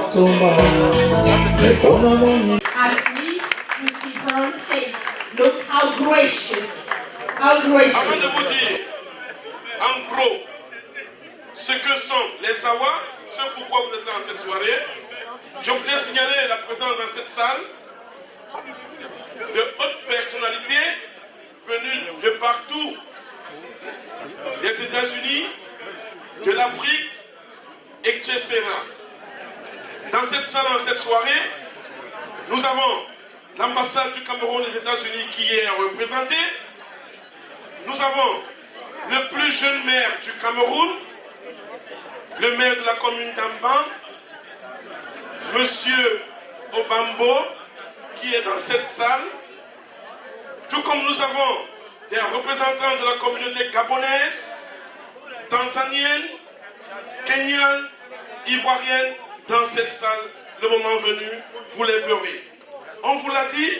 As we receive her on face, look how gracious, how gracious. Avant de vous dire, en gros, ce que sont les Awa, ce pourquoi vous êtes là en cette soirée, je voudrais signaler la présence dans cette salle de hautes personnalités venues de partout, des États-Unis, de l'Afrique, etc. Dans cette salle, en cette soirée, nous avons l'ambassade du Cameroun des États-Unis qui est représentée. Nous avons le plus jeune maire du Cameroun, le maire de la commune d'Amban, Monsieur Obambo, qui est dans cette salle, tout comme nous avons des représentants de la communauté gabonaise, tanzanienne, kenyane, ivoirienne, dans cette salle. Le moment venu, vous les verrez. On vous l'a dit,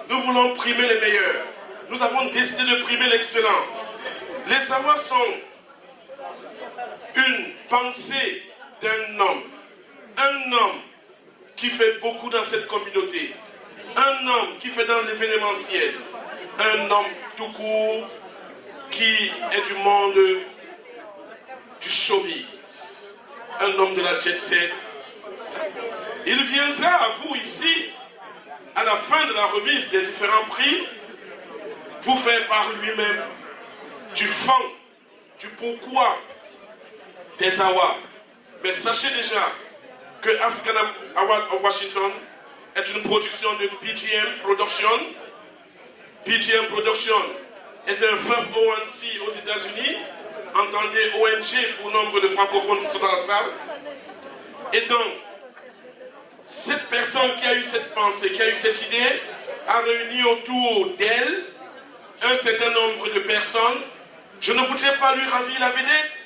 nous voulons primer les meilleurs. Nous avons décidé de primer l'excellence. Les savoirs sont une pensée d'un homme. Un homme qui fait beaucoup dans cette communauté. Un homme qui fait dans l'événementiel. Un homme tout court qui est du monde du showbiz. Un homme de la jet set. Il viendra à vous ici, à la fin de la remise des différents prix, vous faire par lui-même du fond, du pourquoi des Awa. Mais sachez déjà que African Award of Washington est une production de PGM Production. PGM Production est un 501c aux États-Unis. Entendez ONG pour nombre de francophones qui sont dans la salle. Et donc, cette personne qui a eu cette pensée, qui a eu cette idée, a réuni autour d'elle un certain nombre de personnes. Je ne voudrais pas lui ravir la vedette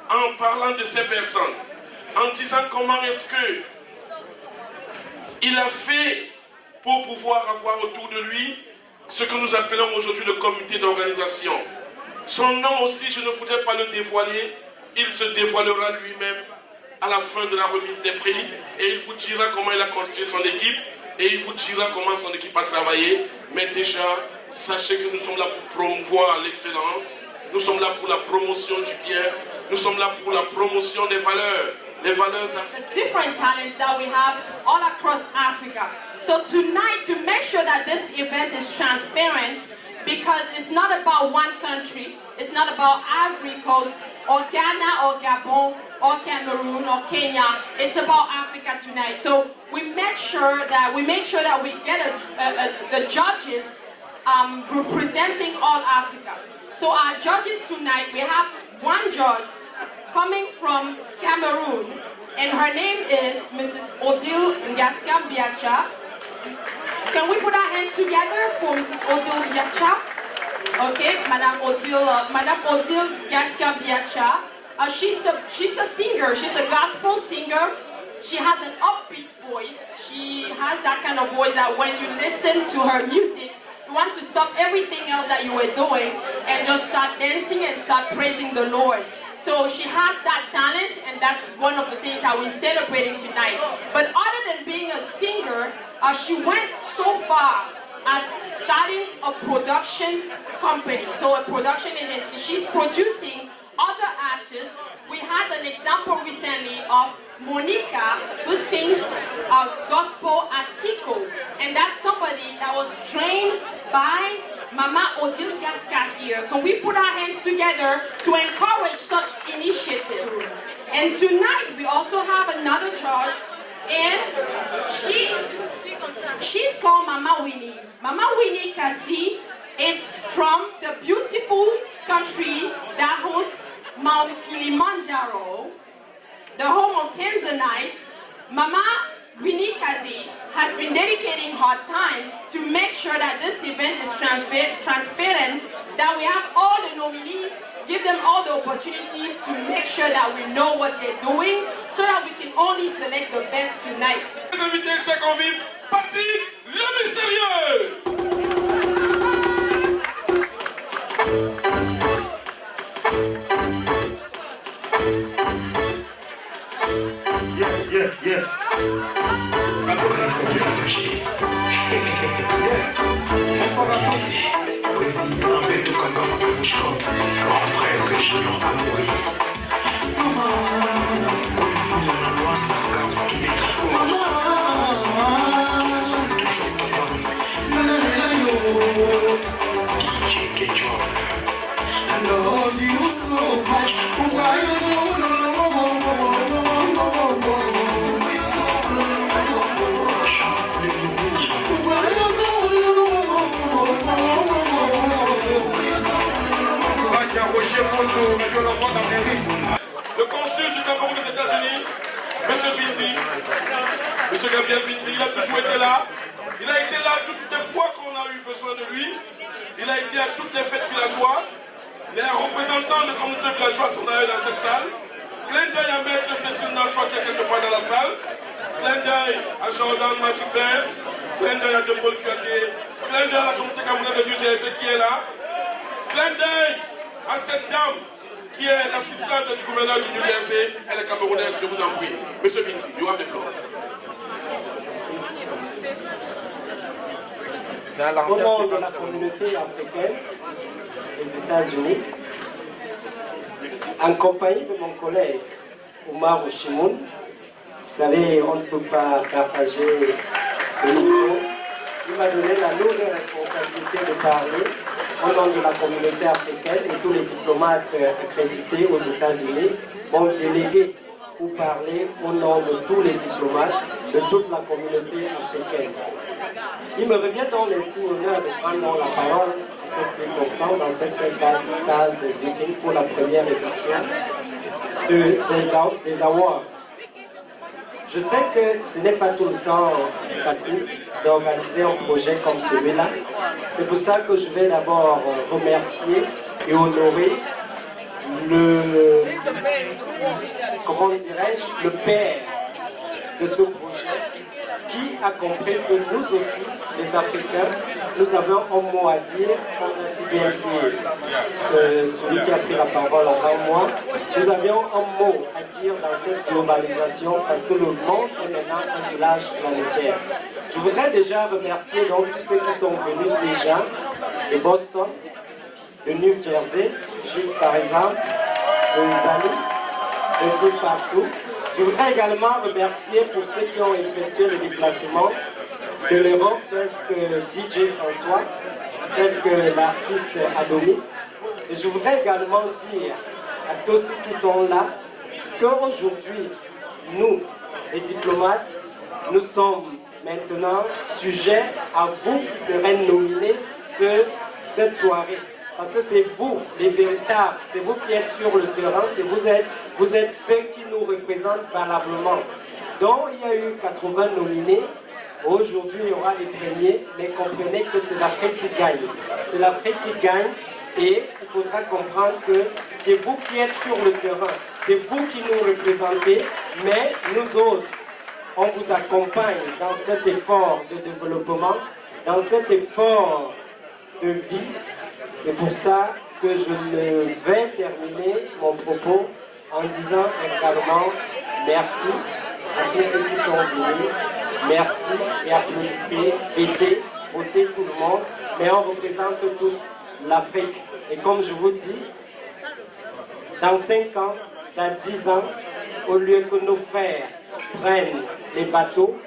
en parlant de ces personnes, en disant comment est-ce que il a fait pour pouvoir avoir autour de lui ce que nous appelons aujourd'hui le comité d'organisation. Son nom aussi, je ne voudrais pas le dévoiler, il se dévoilera lui-même à la fin de la remise des prix et il vous dira comment il a constitué son équipe et il vous dira comment son équipe a travaillé. Mais déjà, sachez que nous sommes là pour promouvoir l'excellence, nous sommes là pour la promotion du bien, nous sommes là pour la promotion des valeurs africaines. Different talents that we have all across Africa. So tonight, to make sure that this event is transparent, because it's not about one country, it's not about Ivory Coast or Ghana or Gabon or Cameroon or Kenya. It's about Africa tonight. So we made sure that we get the judges representing all Africa. So our judges tonight, we have one judge coming from Cameroon, and her name is Mrs. Odile Ngaska Biacha. Can we put our hands together for Mrs. Odile Biacha? Okay, Madame Odile Ngaska Biacha. She's a singer. She's a gospel singer. She has an upbeat voice. She has that kind of voice that when you listen to her music, you want to stop everything else that you were doing and just start dancing and start praising the Lord. So she has that talent, and that's one of the things that we're celebrating tonight. But other than being a singer, she went so far as starting a production company, so a production agency. She's producing other artists. We had an example recently of Monica, who sings gospel asiko, and that's somebody that was trained by Mama Odile Ngaska here. Can we put our hands together to encourage such initiatives? And tonight we also have another judge, and she's called Mama Winnie. Mama Winnie Kasi is from the beautiful country that hosts Mount Kilimanjaro, the home of Tanzanite. Mama Winnie Kazi has been dedicating her time to make sure that this event is transparent, that we have all the nominees, give them all the opportunities to make sure that we know what they're doing, so that we can only select the best tonight. Les invités, chers convives, Patrick le Mystérieux! Yeah. Le consul du Cameroun aux États-Unis, M. Binti, M. Gabriel Binti, il a toujours été là. Il a été là toutes les fois qu'on a eu besoin de lui. Il a été à toutes les fêtes villageoises. Les représentants de communautés villageoises sont d'ailleurs dans cette salle. Clin d'œil à Maître Cécile Nanchois qui est quelque part dans la salle. Clin d'œil à Jordan Magic Benz. Clin d'œil à De Paul Kuaté. Clin d'œil à la communauté camerounaise de New Jersey qui est là. Clin d'œil à cette dame qui est l'assistante du gouverneur du New Jersey. Elle est camerounaise, je vous en prie. Monsieur Binti, you have the floor. Au nom de la communauté africaine des États-Unis, en compagnie de mon collègue Oumar Oshimoun, vous savez, on ne peut pas partager le micro. Il m'a donné la lourde responsabilité de parler au nom de la communauté africaine et tous les diplomates accrédités aux États-Unis m'ont délégué pour parler au nom de tous les diplomates de toute la communauté africaine. Il me revient donc ainsi l'honneur de prendre la parole à cette circonstance dans cette salle de Viking pour la première édition des Awards. Je sais que ce n'est pas tout le temps facile d'organiser un projet comme celui-là. C'est pour ça que je vais d'abord remercier et honorer comment dirais-je, le père de ce projet qui a compris que nous aussi, les Africains, nous avons un mot à dire, comme l'a si bien dit celui qui a pris la parole avant moi. Nous avions un mot à dire dans cette globalisation parce que le monde est maintenant un village planétaire. Je voudrais déjà remercier donc tous ceux qui sont venus déjà de Boston, de New Jersey, Gilles par exemple, de Uzani, de tout partout. Je voudrais également remercier pour ceux qui ont effectué le déplacement de l'Europe, tel que DJ François, tel que l'artiste Adonis. Et je voudrais également dire à tous ceux qui sont là qu'aujourd'hui, nous, les diplomates, nous sommes maintenant sujets à vous qui serez nominés cette soirée. Parce que c'est vous, les véritables, c'est vous qui êtes sur le terrain, vous êtes ceux qui nous représentent valablement. Donc il y a eu 80 nominés, aujourd'hui il y aura les premiers, mais comprenez que c'est l'Afrique qui gagne. C'est l'Afrique qui gagne et il faudra comprendre que c'est vous qui êtes sur le terrain, c'est vous qui nous représentez, mais nous autres, on vous accompagne dans cet effort de développement, dans cet effort de vie. C'est pour ça que je vais terminer mon propos en disant également merci à tous ceux qui sont venus. Merci et applaudissez, votez tout le monde, mais on représente tous l'Afrique. Et comme je vous dis, dans 5 ans, dans 10 ans, au lieu que nos frères prennent les bateaux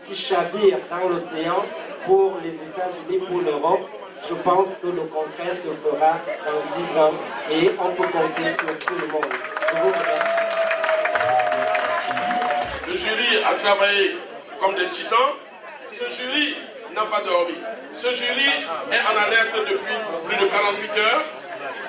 qui chavirent dans l'océan pour les États-Unis, pour l'Europe, je pense que le congrès se fera dans 10 ans et on peut compter sur tout le monde. Je vous remercie. Le jury a travaillé comme des titans. Ce jury n'a pas dormi. Ce jury est en alerte depuis plus de 48 heures.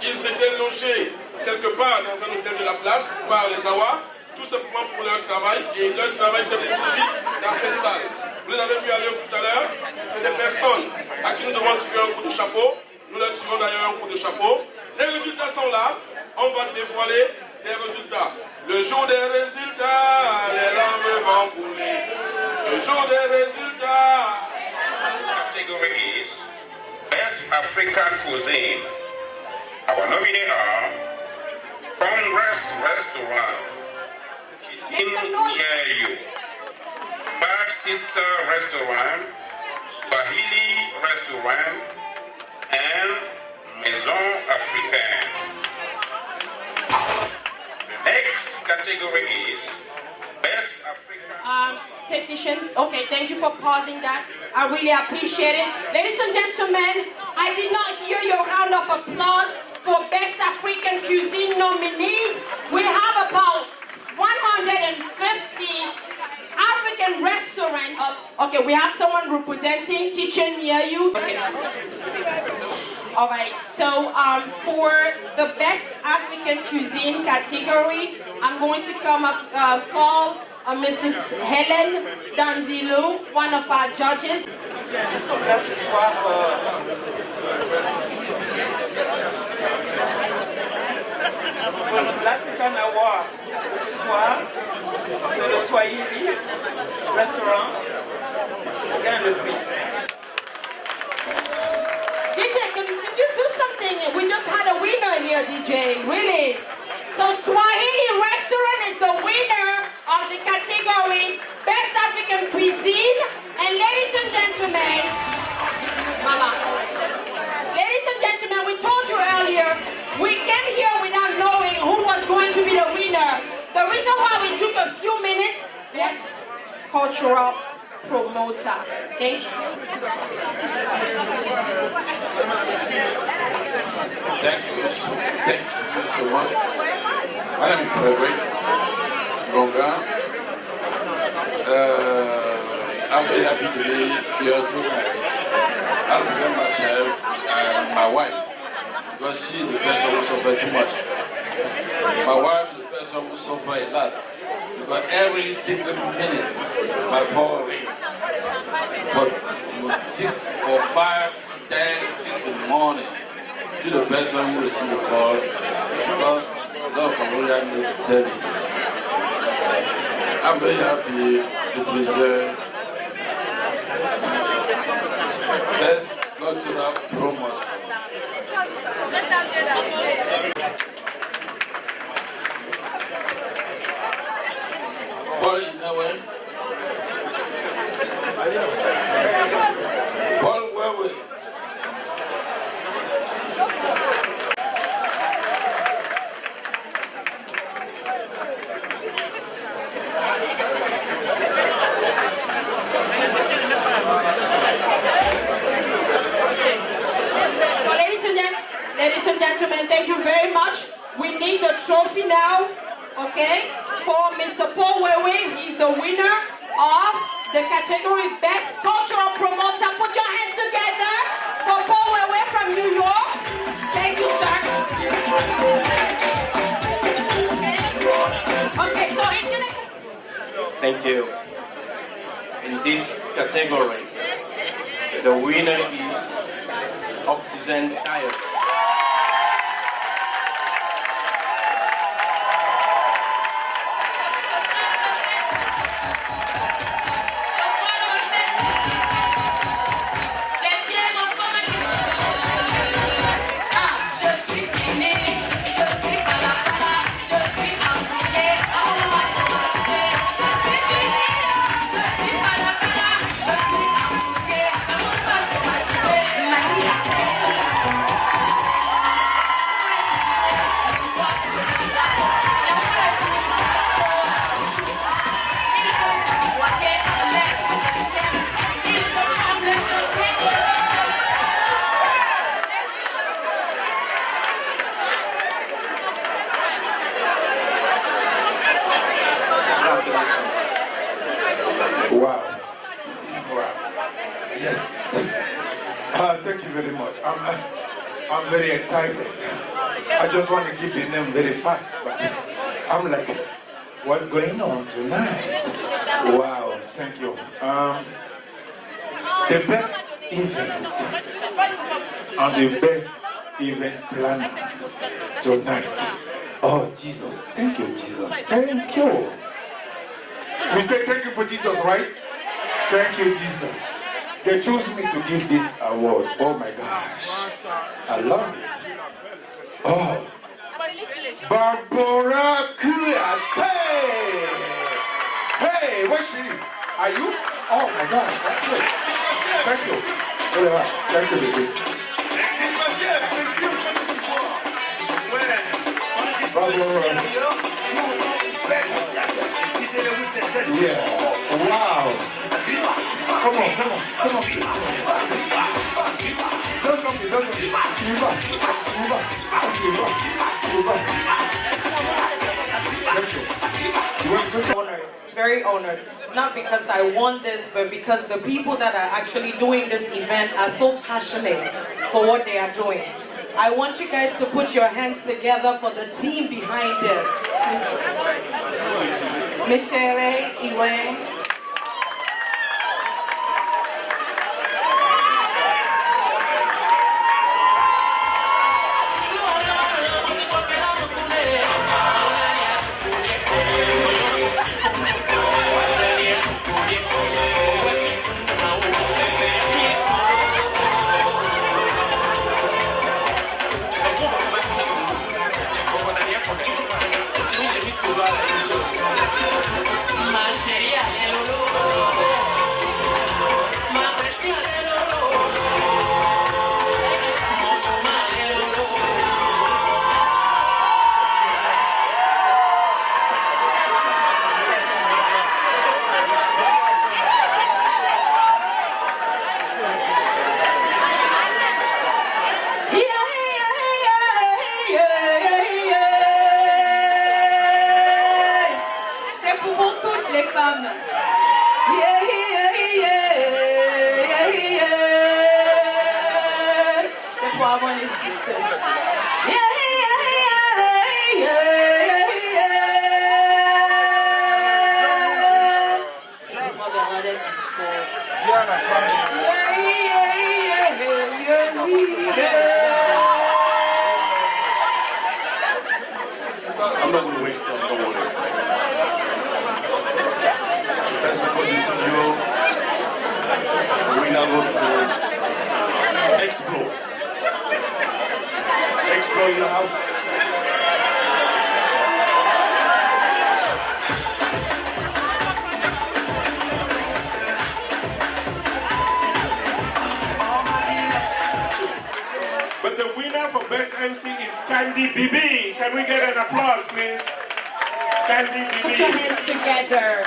Ils s'étaient logés quelque part dans un hôtel de la place par les Awa, tout simplement pour leur travail. Et leur travail s'est poursuivi dans cette salle. Vous les avez vus à l'œuvre tout à l'heure. C'est des personnes à qui nous devons tirer un coup de chapeau. Nous leur tirons d'ailleurs un coup de chapeau. Les résultats sont là. On va dévoiler les résultats. Le jour des résultats, les larmes vont couler. Le jour des résultats. The category is Best African Cuisine. Our nominees are Congress Restaurant. Make some noise. Hear you. Sister Restaurant, Swahili Restaurant, and Maison Africaine. The next category is Best African. Technician, okay, thank you for pausing that. I really appreciate it. Ladies and gentlemen, I did not hear your round of applause for Best African Cuisine nominees. We have about 150 African restaurants. Okay, we have someone representing kitchen near you. Okay. All right, so for the Best African Cuisine category, I'm going to call Mrs. Helen Dandilou, one of our judges. Nous sommes là ce soir pour l'African Award de ce soir. C'est le Swahili Restaurant qui gagne le prix. DJ, can you do something? We just had a winner here, DJ, really. So Swahili Restaurant is the winner of the category Best African Cuisine. And ladies and gentlemen, ladies and gentlemen, we told you earlier, we came here without knowing who was going to be the winner. The reason why we took a few minutes, Best Cultural Promoter. Thank you. Thank you so much. My name is Frederick Gonga. I'm very happy to be here tonight. I represent myself and my wife because she's the person who suffered too much. My wife is the person who suffered a lot because every single minute my phone rings. But 6 or 5, 10, 6 in the morning, she's the person who receives the call because a lot of Cambodians need the services. I'm very happy to present Best Cultural Promoter. Paul Inawe. Paul Wewe. Ladies and gentlemen, thank you very much. We need the trophy now, okay, for Mr. Paul Wewe. He's the winner of the category Best Cultural Promoter. Put your hands together for Paul Wewe from New York. Thank you, sir. Okay, so he's gonna... Thank you. In this category, the winner is Oxygen Tires. Wow. Yes. Thank you very much. I'm very excited. I just want to give the name very fast, but I'm like, what's going on tonight? Wow, thank you. The best event and the best event planner tonight. Oh, Jesus. Thank you, Jesus. Thank you. We say thank you for Jesus, right? Thank you, Jesus. They chose me to give this award. Oh my gosh. I love it. Oh. Barbara Kuyate. Hey, where's she? Are you? Oh my God. That's good. Thank you. Thank you, baby. Yeah. Wow. Come on. Honored, very honored. Not because I want this, but because the people that are actually doing this event are so passionate for what they are doing. I want you guys to put your hands together for the team behind this. Michelle, Iwe. I'm not going to waste time, don't worry. Let's go to the studio. We're now going to explore. Explore in the house. But the winner for Best MC is Candy BB. Can we get an applause, please? Candy BB. Put your hands together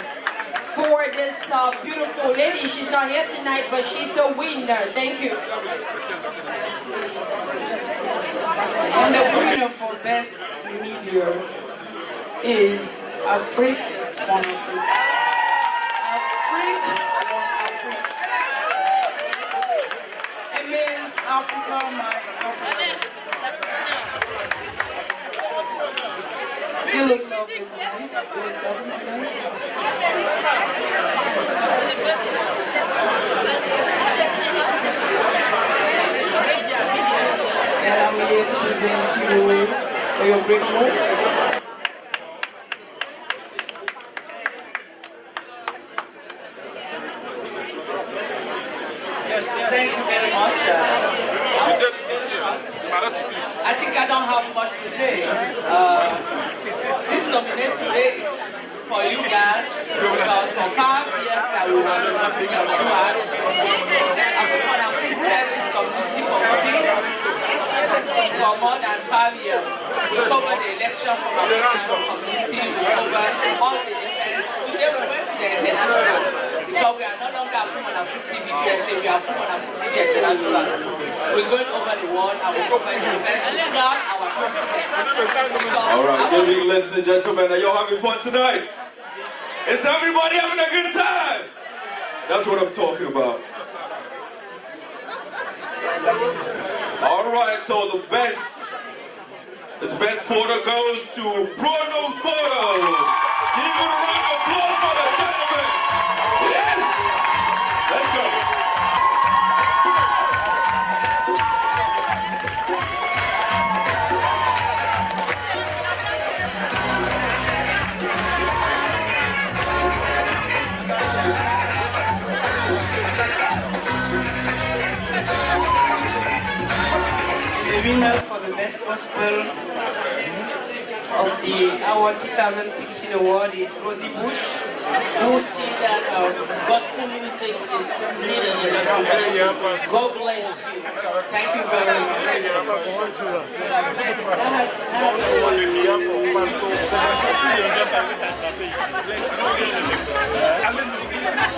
for this beautiful lady. She's not here tonight, but she's the winner. Thank you. And the winner for Best Media is Afrique Mon Afrique. Afrique Mon Afrique. It means Africa, my Africa. You look lovely tonight. You look lovely tonight. And I'm here to present you for your great work. Thank you very much. I think I don't have much to say. This nomination today is for you guys because for 5 years that we have been working on two hours. African African Service Community for free for more than 5 years. We covered the election from African community, we covered all the events. Today we went to the international because we are no longer African African TV PSA, we are African African TV International. We're going over the world and we're covering the event to crown our continent. Alright, ladies and gentlemen, are y'all having fun tonight? Is everybody having a good time? That's what I'm talking about. Alright, so the best photo goes to Bruno Photo. Give him a round of applause for the gentleman. Yes! Let's go. The winner for the Best Gospel of the our 2016 award is Rosie Bush. who see that gospel music is needed in the community. God bless you. Thank you very much.